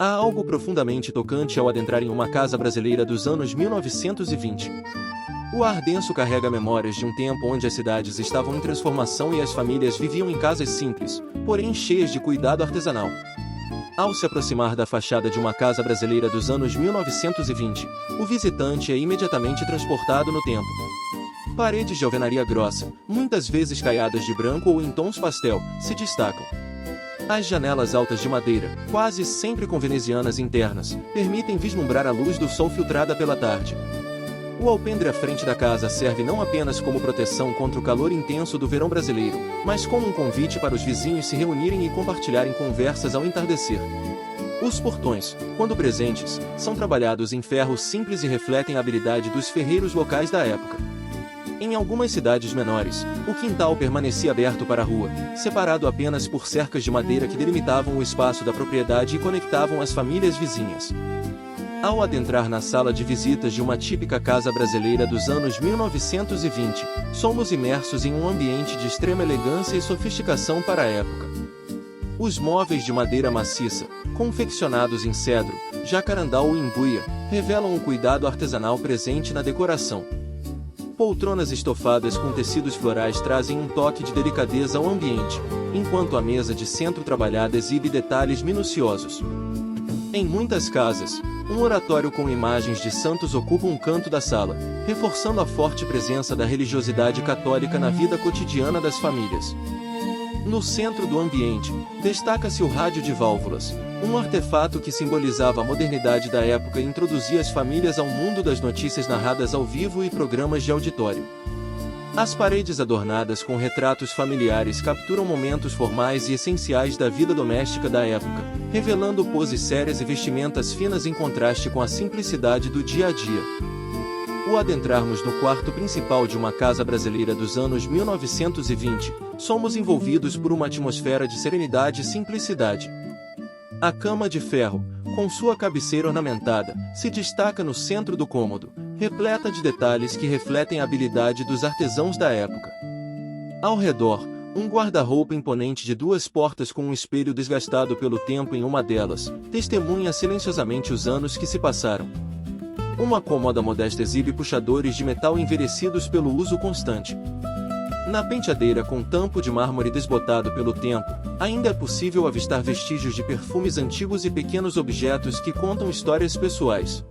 Há algo profundamente tocante ao adentrar em uma casa brasileira dos anos 1920. O ar denso carrega memórias de um tempo onde as cidades estavam em transformação e as famílias viviam em casas simples, porém cheias de cuidado artesanal. Ao se aproximar da fachada de uma casa brasileira dos anos 1920, o visitante é imediatamente transportado no tempo. Paredes de alvenaria grossa, muitas vezes caiadas de branco ou em tons pastel, se destacam. As janelas altas de madeira, quase sempre com venezianas internas, permitem vislumbrar a luz do sol filtrada pela tarde. O alpendre à frente da casa serve não apenas como proteção contra o calor intenso do verão brasileiro, mas como um convite para os vizinhos se reunirem e compartilharem conversas ao entardecer. Os portões, quando presentes, são trabalhados em ferro simples e refletem a habilidade dos ferreiros locais da época. Em algumas cidades menores, o quintal permanecia aberto para a rua, separado apenas por cercas de madeira que delimitavam o espaço da propriedade e conectavam as famílias vizinhas. Ao adentrar na sala de visitas de uma típica casa brasileira dos anos 1920, somos imersos em um ambiente de extrema elegância e sofisticação para a época. Os móveis de madeira maciça, confeccionados em cedro, jacarandá ou imbuia, revelam o cuidado artesanal presente na decoração. Poltronas estofadas com tecidos florais trazem um toque de delicadeza ao ambiente, enquanto a mesa de centro trabalhada exibe detalhes minuciosos. Em muitas casas, um oratório com imagens de santos ocupa um canto da sala, reforçando a forte presença da religiosidade católica na vida cotidiana das famílias. No centro do ambiente, destaca-se o rádio de válvulas, um artefato que simbolizava a modernidade da época e introduzia as famílias ao mundo das notícias narradas ao vivo e programas de auditório. As paredes adornadas com retratos familiares capturam momentos formais e essenciais da vida doméstica da época, revelando poses sérias e vestimentas finas em contraste com a simplicidade do dia a dia. Ao adentrarmos no quarto principal de uma casa brasileira dos anos 1920, somos envolvidos por uma atmosfera de serenidade e simplicidade. A cama de ferro, com sua cabeceira ornamentada, se destaca no centro do cômodo, repleta de detalhes que refletem a habilidade dos artesãos da época. Ao redor, um guarda-roupa imponente de duas portas com um espelho desgastado pelo tempo em uma delas, testemunha silenciosamente os anos que se passaram. Uma cômoda modesta exibe puxadores de metal envelhecidos pelo uso constante. Na penteadeira com tampo de mármore desbotado pelo tempo, ainda é possível avistar vestígios de perfumes antigos e pequenos objetos que contam histórias pessoais.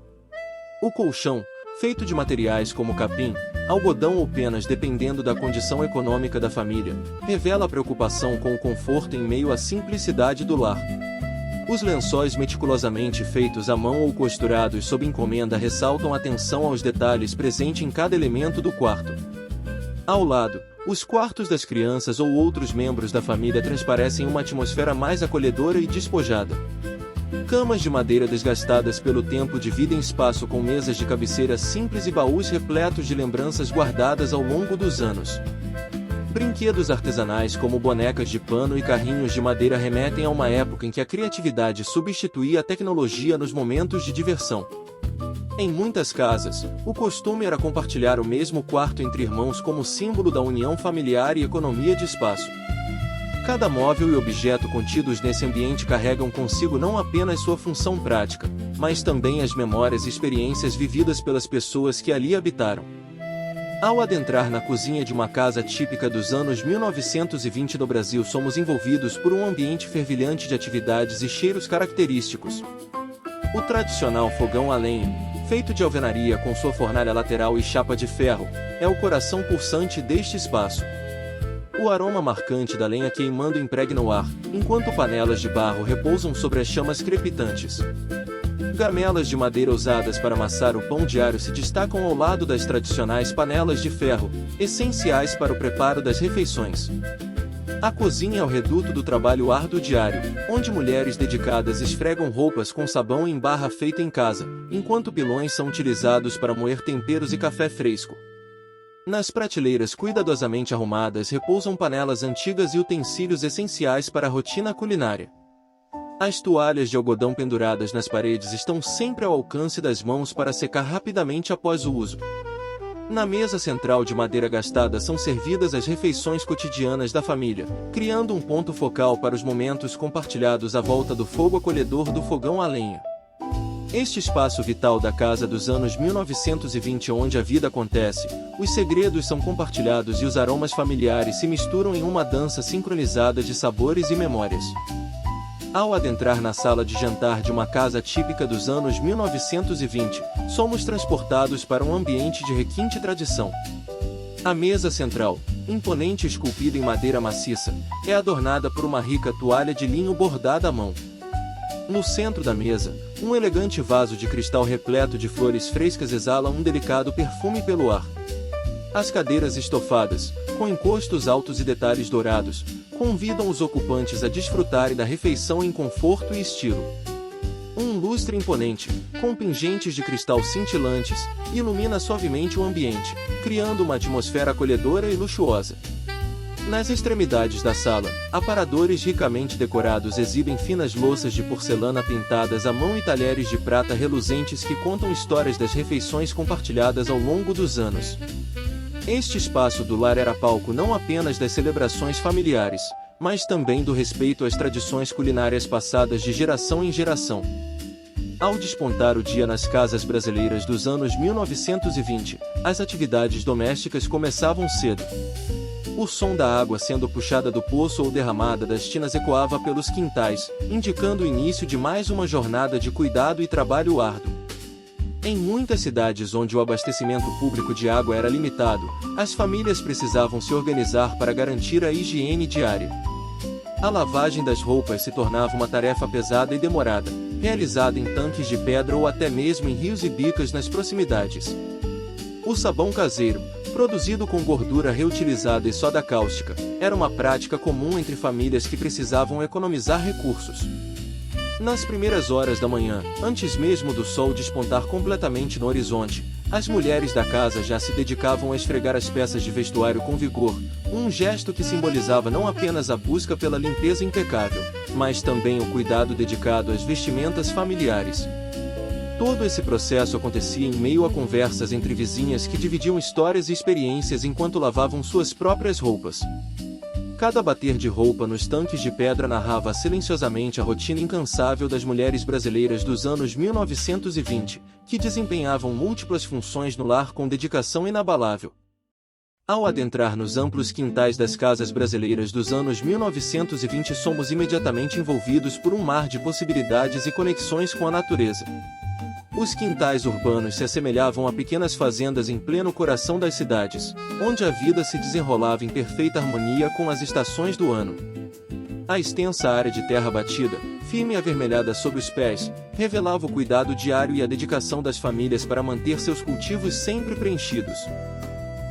O colchão, feito de materiais como capim, algodão ou penas dependendo da condição econômica da família, revela a preocupação com o conforto em meio à simplicidade do lar. Os lençóis meticulosamente feitos à mão ou costurados sob encomenda ressaltam a atenção aos detalhes presente em cada elemento do quarto. Ao lado, os quartos das crianças ou outros membros da família transparecem uma atmosfera mais acolhedora e despojada. Camas de madeira desgastadas pelo tempo dividem espaço com mesas de cabeceira simples e baús repletos de lembranças guardadas ao longo dos anos. Brinquedos artesanais como bonecas de pano e carrinhos de madeira remetem a uma época em que a criatividade substituía a tecnologia nos momentos de diversão. Em muitas casas, o costume era compartilhar o mesmo quarto entre irmãos como símbolo da união familiar e economia de espaço. Cada móvel e objeto contidos nesse ambiente carregam consigo não apenas sua função prática, mas também as memórias e experiências vividas pelas pessoas que ali habitaram. Ao adentrar na cozinha de uma casa típica dos anos 1920 do Brasil, somos envolvidos por um ambiente fervilhante de atividades e cheiros característicos. O tradicional fogão a lenha, feito de alvenaria com sua fornalha lateral e chapa de ferro, é o coração pulsante deste espaço. O aroma marcante da lenha queimando impregna o ar, enquanto panelas de barro repousam sobre as chamas crepitantes. Gamelas de madeira usadas para amassar o pão diário se destacam ao lado das tradicionais panelas de ferro, essenciais para o preparo das refeições. A cozinha é o reduto do trabalho árduo diário, onde mulheres dedicadas esfregam roupas com sabão em barra feita em casa, enquanto pilões são utilizados para moer temperos e café fresco. Nas prateleiras cuidadosamente arrumadas repousam panelas antigas e utensílios essenciais para a rotina culinária. As toalhas de algodão penduradas nas paredes estão sempre ao alcance das mãos para secar rapidamente após o uso. Na mesa central de madeira gastada são servidas as refeições cotidianas da família, criando um ponto focal para os momentos compartilhados à volta do fogo acolhedor do fogão a lenha. Este espaço vital da casa dos anos 1920 onde a vida acontece, os segredos são compartilhados e os aromas familiares se misturam em uma dança sincronizada de sabores e memórias. Ao adentrar na sala de jantar de uma casa típica dos anos 1920, somos transportados para um ambiente de requinte tradição. A mesa central, imponente e esculpida em madeira maciça, é adornada por uma rica toalha de linho bordada à mão. No centro da mesa, um elegante vaso de cristal repleto de flores frescas exala um delicado perfume pelo ar. As cadeiras estofadas, com encostos altos e detalhes dourados, convidam os ocupantes a desfrutarem da refeição em conforto e estilo. Um lustre imponente, com pingentes de cristal cintilantes, ilumina suavemente o ambiente, criando uma atmosfera acolhedora e luxuosa. Nas extremidades da sala, aparadores ricamente decorados exibem finas louças de porcelana pintadas à mão e talheres de prata reluzentes que contam histórias das refeições compartilhadas ao longo dos anos. Este espaço do lar era palco não apenas das celebrações familiares, mas também do respeito às tradições culinárias passadas de geração em geração. Ao despontar o dia nas casas brasileiras dos anos 1920, as atividades domésticas começavam cedo. O som da água sendo puxada do poço ou derramada das tinas ecoava pelos quintais, indicando o início de mais uma jornada de cuidado e trabalho árduo. Em muitas cidades onde o abastecimento público de água era limitado, as famílias precisavam se organizar para garantir a higiene diária. A lavagem das roupas se tornava uma tarefa pesada e demorada, realizada em tanques de pedra ou até mesmo em rios e bicas nas proximidades. O sabão caseiro, produzido com gordura reutilizada e soda cáustica, era uma prática comum entre famílias que precisavam economizar recursos. Nas primeiras horas da manhã, antes mesmo do sol despontar completamente no horizonte, as mulheres da casa já se dedicavam a esfregar as peças de vestuário com vigor, um gesto que simbolizava não apenas a busca pela limpeza impecável, mas também o cuidado dedicado às vestimentas familiares. Todo esse processo acontecia em meio a conversas entre vizinhas que dividiam histórias e experiências enquanto lavavam suas próprias roupas. Cada bater de roupa nos tanques de pedra narrava silenciosamente a rotina incansável das mulheres brasileiras dos anos 1920, que desempenhavam múltiplas funções no lar com dedicação inabalável. Ao adentrar nos amplos quintais das casas brasileiras dos anos 1920, somos imediatamente envolvidos por um mar de possibilidades e conexões com a natureza. Os quintais urbanos se assemelhavam a pequenas fazendas em pleno coração das cidades, onde a vida se desenrolava em perfeita harmonia com as estações do ano. A extensa área de terra batida, firme e avermelhada sob os pés, revelava o cuidado diário e a dedicação das famílias para manter seus cultivos sempre preenchidos.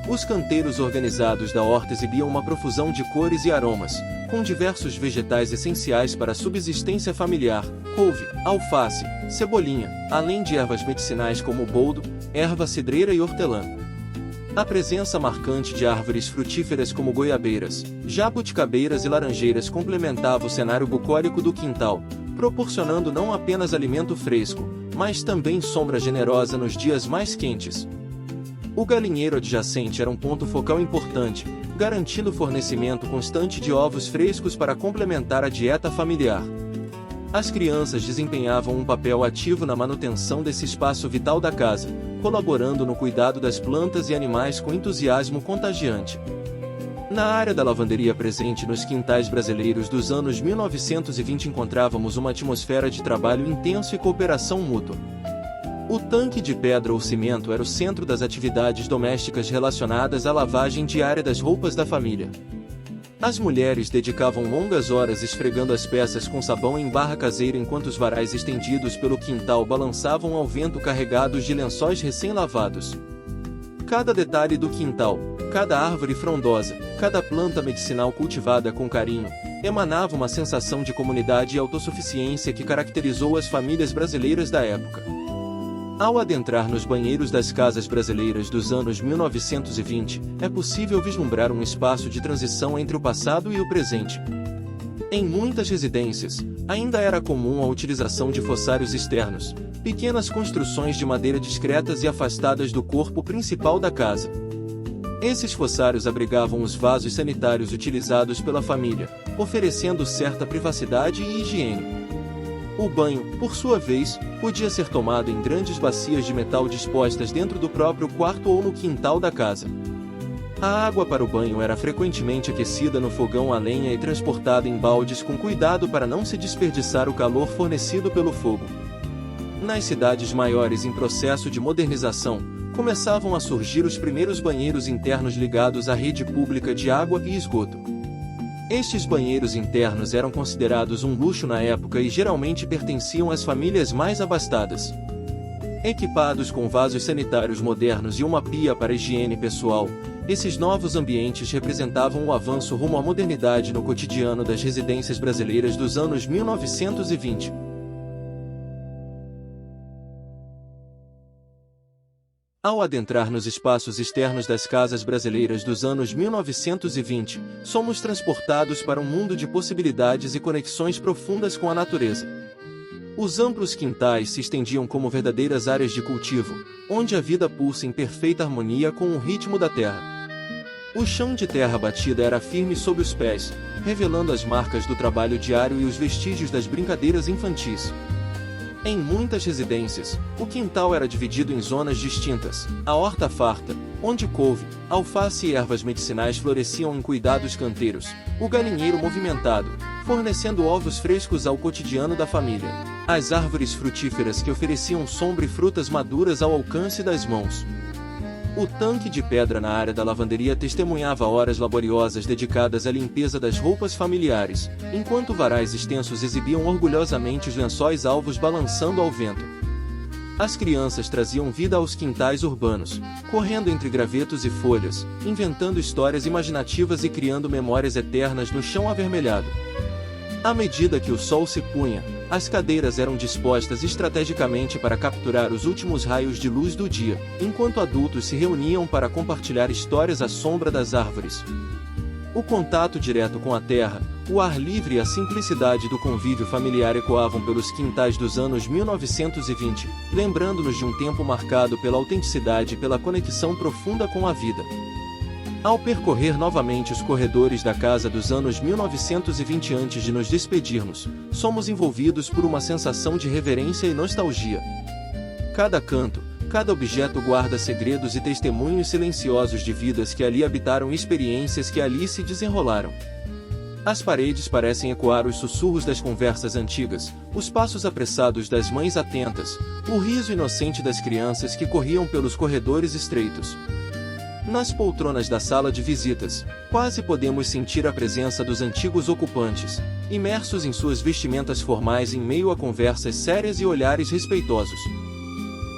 Os canteiros organizados da horta exibiam uma profusão de cores e aromas, com diversos vegetais essenciais para a subsistência familiar: couve, alface, cebolinha, além de ervas medicinais como o boldo, erva cidreira e hortelã. A presença marcante de árvores frutíferas como goiabeiras, jabuticabeiras e laranjeiras complementava o cenário bucólico do quintal, proporcionando não apenas alimento fresco, mas também sombra generosa nos dias mais quentes. O galinheiro adjacente era um ponto focal importante, garantindo o fornecimento constante de ovos frescos para complementar a dieta familiar. As crianças desempenhavam um papel ativo na manutenção desse espaço vital da casa, colaborando no cuidado das plantas e animais com entusiasmo contagiante. Na área da lavanderia presente nos quintais brasileiros dos anos 1920 encontrávamos uma atmosfera de trabalho intenso e cooperação mútua. O tanque de pedra ou cimento era o centro das atividades domésticas relacionadas à lavagem diária das roupas da família. As mulheres dedicavam longas horas esfregando as peças com sabão em barra caseira enquanto os varais estendidos pelo quintal balançavam ao vento carregados de lençóis recém-lavados. Cada detalhe do quintal, cada árvore frondosa, cada planta medicinal cultivada com carinho, emanava uma sensação de comunidade e autossuficiência que caracterizou as famílias brasileiras da época. Ao adentrar nos banheiros das casas brasileiras dos anos 1920, é possível vislumbrar um espaço de transição entre o passado e o presente. Em muitas residências, Ainda era comum a utilização de fossários externos, pequenas construções de madeira discretas e afastadas do corpo principal da casa. Esses fossários abrigavam os vasos sanitários utilizados pela família, oferecendo certa privacidade e higiene. O banho, por sua vez, podia ser tomado em grandes bacias de metal dispostas dentro do próprio quarto ou no quintal da casa. A água para o banho era frequentemente aquecida no fogão a lenha e transportada em baldes com cuidado para não se desperdiçar o calor fornecido pelo fogo. Nas cidades maiores em processo de modernização, começavam a surgir os primeiros banheiros internos ligados à rede pública de água e esgoto. Estes banheiros internos eram considerados um luxo na época e geralmente pertenciam às famílias mais abastadas. Equipados com vasos sanitários modernos e uma pia para higiene pessoal, esses novos ambientes representavam o avanço rumo à modernidade no cotidiano das residências brasileiras dos anos 1920. Ao adentrar nos espaços externos das casas brasileiras dos anos 1920, somos transportados para um mundo de possibilidades e conexões profundas com a natureza. Os amplos quintais se estendiam como verdadeiras áreas de cultivo, onde a vida pulsa em perfeita harmonia com o ritmo da terra. O chão de terra batida era firme sob os pés, revelando as marcas do trabalho diário e os vestígios das brincadeiras infantis. Em muitas residências, o quintal era dividido em zonas distintas: a horta farta, onde couve, alface e ervas medicinais floresciam em cuidados canteiros, o galinheiro movimentado, fornecendo ovos frescos ao cotidiano da família, as árvores frutíferas que ofereciam sombra e frutas maduras ao alcance das mãos. O tanque de pedra na área da lavanderia testemunhava horas laboriosas dedicadas à limpeza das roupas familiares, enquanto varais extensos exibiam orgulhosamente os lençóis alvos balançando ao vento. As crianças traziam vida aos quintais urbanos, correndo entre gravetos e folhas, inventando histórias imaginativas e criando memórias eternas no chão avermelhado. À medida que o sol se punha, as cadeiras eram dispostas estrategicamente para capturar os últimos raios de luz do dia, enquanto adultos se reuniam para compartilhar histórias à sombra das árvores. O contato direto com a terra, o ar livre e a simplicidade do convívio familiar ecoavam pelos quintais dos anos 1920, lembrando-nos de um tempo marcado pela autenticidade e pela conexão profunda com a vida. Ao percorrer novamente os corredores da casa dos anos 1920 antes de nos despedirmos, somos envolvidos por uma sensação de reverência e nostalgia. Cada canto, cada objeto guarda segredos e testemunhos silenciosos de vidas que ali habitaram e experiências que ali se desenrolaram. As paredes parecem ecoar os sussurros das conversas antigas, os passos apressados das mães atentas, o riso inocente das crianças que corriam pelos corredores estreitos. Nas poltronas da sala de visitas, quase podemos sentir a presença dos antigos ocupantes, imersos em suas vestimentas formais em meio a conversas sérias e olhares respeitosos.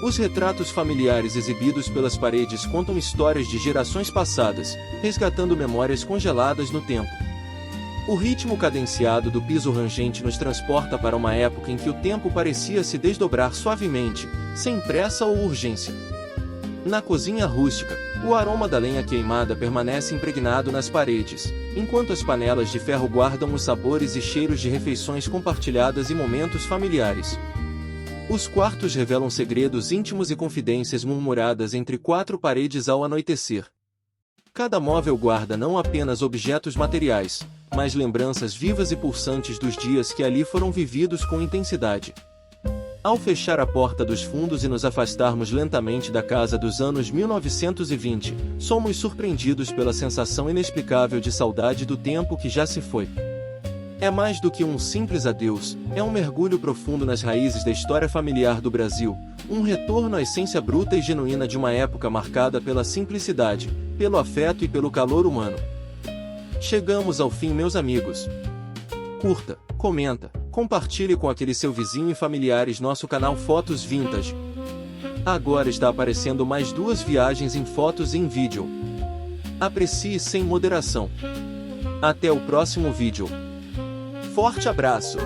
Os retratos familiares exibidos pelas paredes contam histórias de gerações passadas, resgatando memórias congeladas no tempo. O ritmo cadenciado do piso rangente nos transporta para uma época em que o tempo parecia se desdobrar suavemente, sem pressa ou urgência. Na cozinha rústica, o aroma da lenha queimada permanece impregnado nas paredes, enquanto as panelas de ferro guardam os sabores e cheiros de refeições compartilhadas e momentos familiares. Os quartos revelam segredos íntimos e confidências murmuradas entre quatro paredes ao anoitecer. Cada móvel guarda não apenas objetos materiais, mas lembranças vivas e pulsantes dos dias que ali foram vividos com intensidade. Ao fechar a porta dos fundos e nos afastarmos lentamente da casa dos anos 1920, somos surpreendidos pela sensação inexplicável de saudade do tempo que já se foi. É mais do que um simples adeus, é um mergulho profundo nas raízes da história familiar do Brasil, um retorno à essência bruta e genuína de uma época marcada pela simplicidade, pelo afeto e pelo calor humano. Chegamos ao fim, meus amigos. Curta, comenta, compartilhe com aquele seu vizinho e familiares nosso canal Fotos Vintage. Agora está aparecendo mais 2 viagens em fotos e em vídeo. Aprecie sem moderação. Até o próximo vídeo. Forte abraço!